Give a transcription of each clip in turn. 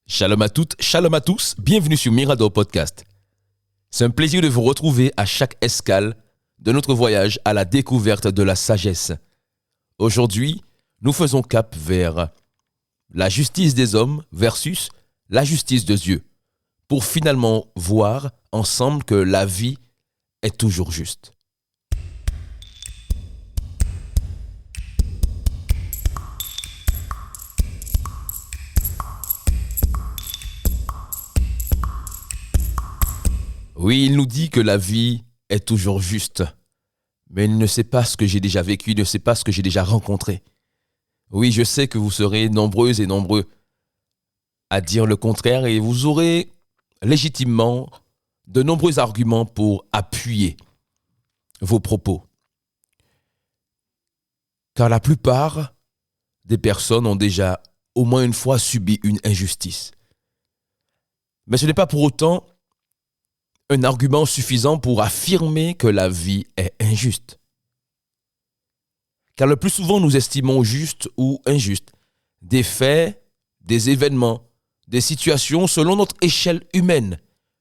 Shalom à toutes, shalom à tous, bienvenue sur Mirador Podcast. C'est un plaisir de vous retrouver à chaque escale de notre voyage à la découverte de la sagesse. Aujourd'hui, nous faisons cap vers la justice des hommes versus la justice de Dieu, pour finalement voir ensemble que la vie est toujours juste. Oui, il nous dit que la vie est toujours juste, mais il ne sait pas ce que j'ai déjà vécu, il ne sait pas ce que j'ai déjà rencontré. Oui, je sais que vous serez nombreuses et nombreux à dire le contraire et vous aurez légitimement de nombreux arguments pour appuyer vos propos. Car la plupart des personnes ont déjà au moins une fois subi une injustice. Mais ce n'est pas pour autant un argument suffisant pour affirmer que la vie est injuste. Car le plus souvent, nous estimons juste ou injuste des faits, des événements, des situations selon notre échelle humaine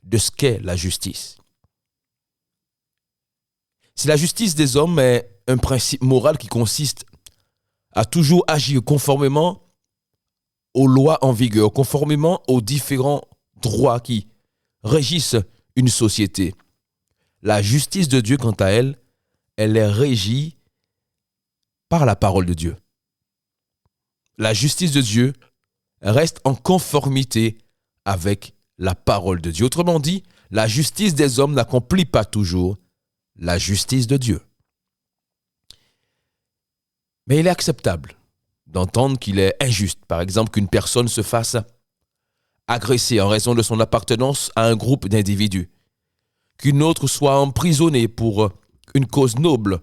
de ce qu'est la justice. Si la justice des hommes est un principe moral qui consiste à toujours agir conformément aux lois en vigueur, conformément aux différents droits qui régissent une société. La justice de Dieu, quant à elle, elle est régie par la parole de Dieu. La justice de Dieu reste en conformité avec la parole de Dieu. Autrement dit, la justice des hommes n'accomplit pas toujours la justice de Dieu. Mais il est acceptable d'entendre qu'il est injuste, par exemple, qu'une personne se fasse agresser en raison de son appartenance à un groupe d'individus, qu'une autre soit emprisonnée pour une cause noble,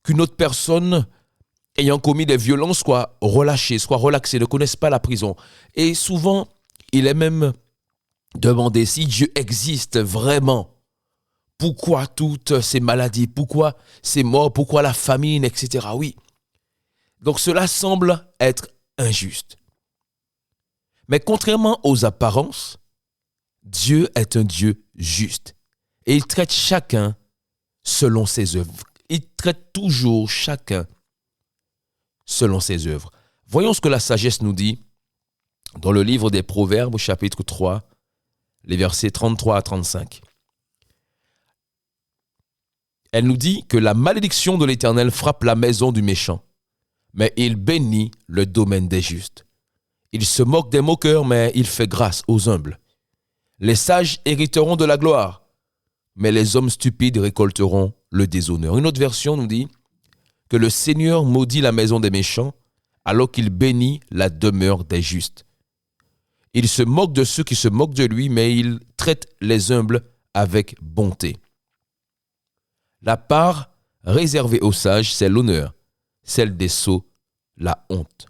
qu'une autre personne ayant commis des violences soit relâchée, soit relaxée, ne connaisse pas la prison. Et souvent, il est même demandé si Dieu existe vraiment. Pourquoi toutes ces maladies, pourquoi ces morts, pourquoi la famine, etc. Oui. Donc cela semble être injuste. Mais contrairement aux apparences, Dieu est un Dieu juste. Et il traite chacun selon ses œuvres. Il traite toujours chacun selon ses œuvres. Voyons ce que la sagesse nous dit dans le livre des Proverbes, au chapitre 3, les versets 33 à 35. Elle nous dit que la malédiction de l'Éternel frappe la maison du méchant, mais il bénit le domaine des justes. Il se moque des moqueurs, mais il fait grâce aux humbles. Les sages hériteront de la gloire, mais les hommes stupides récolteront le déshonneur. Une autre version nous dit que le Seigneur maudit la maison des méchants, alors qu'il bénit la demeure des justes. Il se moque de ceux qui se moquent de lui, mais il traite les humbles avec bonté. La part réservée aux sages, c'est l'honneur, celle des sots, la honte.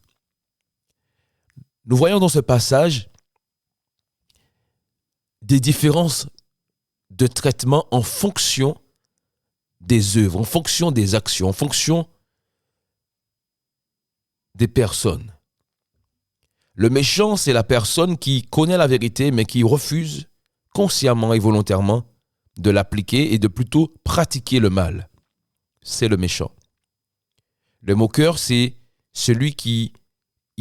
Nous voyons dans ce passage des différences de traitement en fonction des œuvres, en fonction des actions, en fonction des personnes. Le méchant, c'est la personne qui connaît la vérité, mais qui refuse consciemment et volontairement de l'appliquer et de plutôt pratiquer le mal. C'est le méchant. Le moqueur, c'est celui qui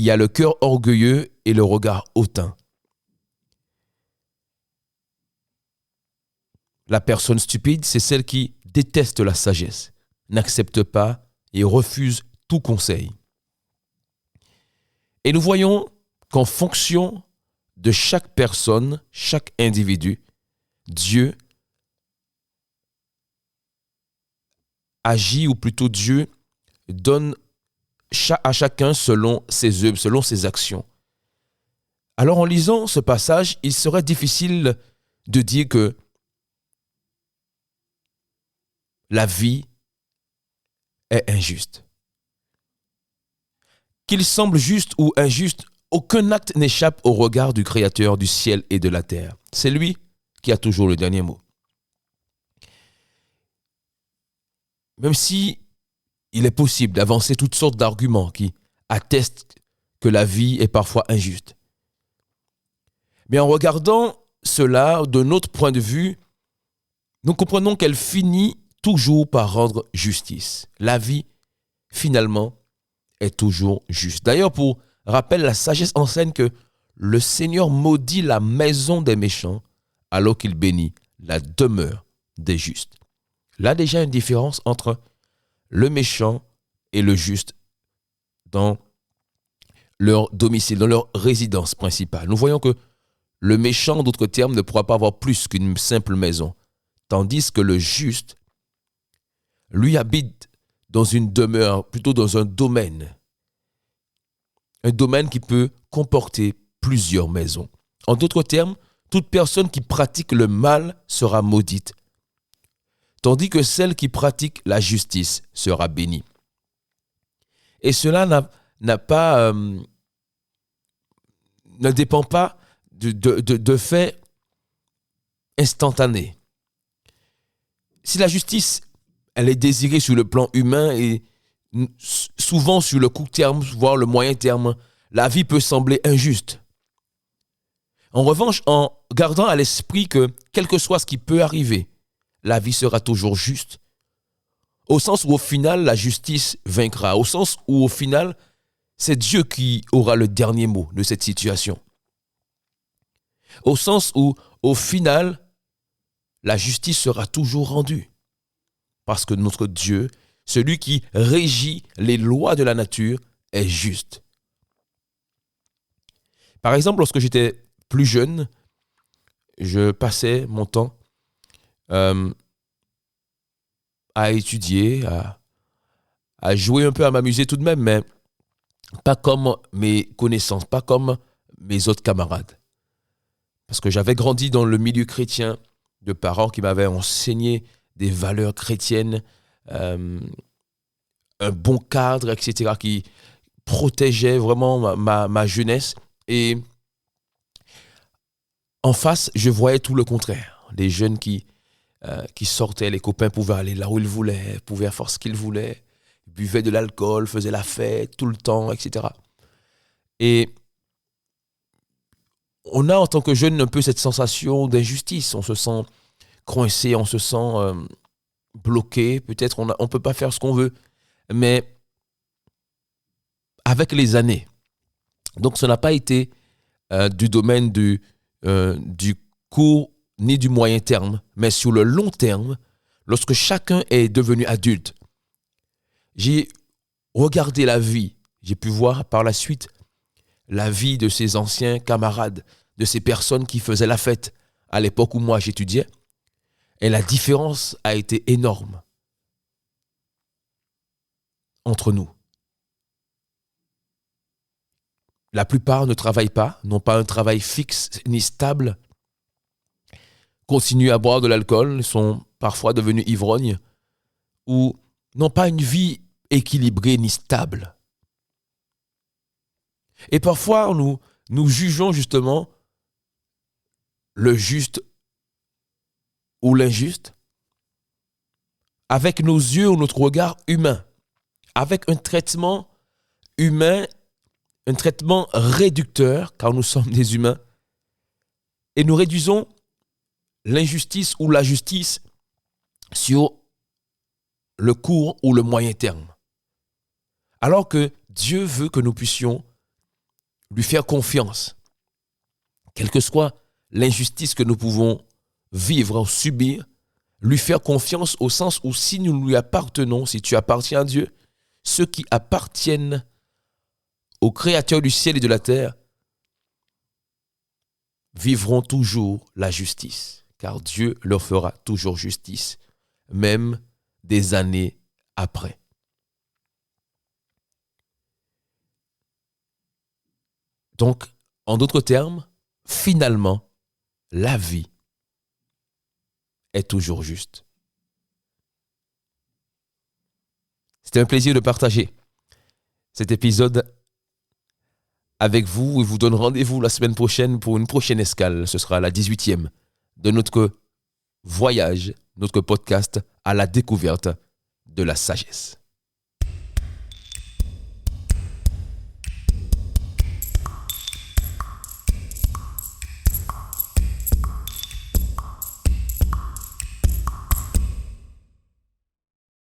a le cœur orgueilleux et le regard hautain. La personne stupide, c'est celle qui déteste la sagesse, n'accepte pas et refuse tout conseil. Et nous voyons qu'en fonction de chaque personne, chaque individu, Dieu agit, ou plutôt Dieu donne à chacun selon ses œuvres, selon ses actions. Alors en lisant ce passage, il serait difficile de dire que la vie est injuste. Qu'il semble juste ou injuste, aucun acte n'échappe au regard du Créateur du ciel et de la terre. C'est lui qui a toujours le dernier mot. Même si il est possible d'avancer toutes sortes d'arguments qui attestent que la vie est parfois injuste, Mais en regardant cela de notre point de vue, nous comprenons qu'elle finit toujours par rendre justice. La vie, finalement, est toujours juste. D'ailleurs, pour rappel, la sagesse enseigne que le Seigneur maudit la maison des méchants alors qu'il bénit la demeure des justes. Là, déjà, une différence entre le méchant et le juste dans leur domicile, dans leur résidence principale. Nous voyons que le méchant, en d'autres termes, ne pourra pas avoir plus qu'une simple maison, tandis que le juste, lui, habite dans une demeure, plutôt dans un domaine qui peut comporter plusieurs maisons. En d'autres termes, toute personne qui pratique le mal sera maudite, tandis que celle qui pratique la justice sera bénie. Et cela ne dépend pas de faits instantanés. Si la justice, elle est désirée sur le plan humain et souvent sur le court terme, voire le moyen terme, la vie peut sembler injuste. En revanche, en gardant à l'esprit que, quel que soit ce qui peut arriver, la vie sera toujours juste, au sens où au final, la justice vaincra, au sens où au final, c'est Dieu qui aura le dernier mot de cette situation. Au sens où, au final, la justice sera toujours rendue. Parce que notre Dieu, celui qui régit les lois de la nature, est juste. Par exemple, lorsque j'étais plus jeune, je passais mon temps à étudier, à jouer un peu, à m'amuser tout de même, mais pas comme mes connaissances, pas comme mes autres camarades. Parce que j'avais grandi dans le milieu chrétien, de parents qui m'avaient enseigné des valeurs chrétiennes, un bon cadre, etc., qui protégeait vraiment ma jeunesse. Et en face, je voyais tout le contraire. Des jeunes qui sortaient, les copains pouvaient aller là où ils voulaient, pouvaient faire ce qu'ils voulaient, buvaient de l'alcool, faisaient la fête tout le temps, etc. Et on a en tant que jeune un peu cette sensation d'injustice. On se sent coincé, on se sent bloqué. Peut-être on ne peut pas faire ce qu'on veut. Mais avec les années, donc ce n'a pas été du domaine du court ni du moyen terme, mais sur le long terme, lorsque chacun est devenu adulte, j'ai regardé la vie, j'ai pu voir par la suite la vie de ces anciens camarades, de ces personnes qui faisaient la fête à l'époque où moi j'étudiais, et la différence a été énorme entre nous. La plupart ne travaillent pas, n'ont pas un travail fixe ni stable, continuent à boire de l'alcool, sont parfois devenus ivrognes, ou n'ont pas une vie équilibrée ni stable. Et parfois, nous jugeons justement le juste ou l'injuste avec nos yeux ou notre regard humain, avec un traitement humain, un traitement réducteur, car nous sommes des humains, et nous réduisons l'injustice ou la justice sur le court ou le moyen terme. Alors que Dieu veut que nous puissions lui faire confiance, quelle que soit l'injustice que nous pouvons vivre ou subir, lui faire confiance au sens où si nous lui appartenons, si tu appartiens à Dieu, ceux qui appartiennent au Créateur du ciel et de la terre vivront toujours la justice, car Dieu leur fera toujours justice, même des années après. Donc, en d'autres termes, finalement, la vie est toujours juste. C'était un plaisir de partager cet épisode avec vous et vous donne rendez-vous la semaine prochaine pour une prochaine escale. Ce sera la 18e de notre voyage, notre podcast à la découverte de la sagesse.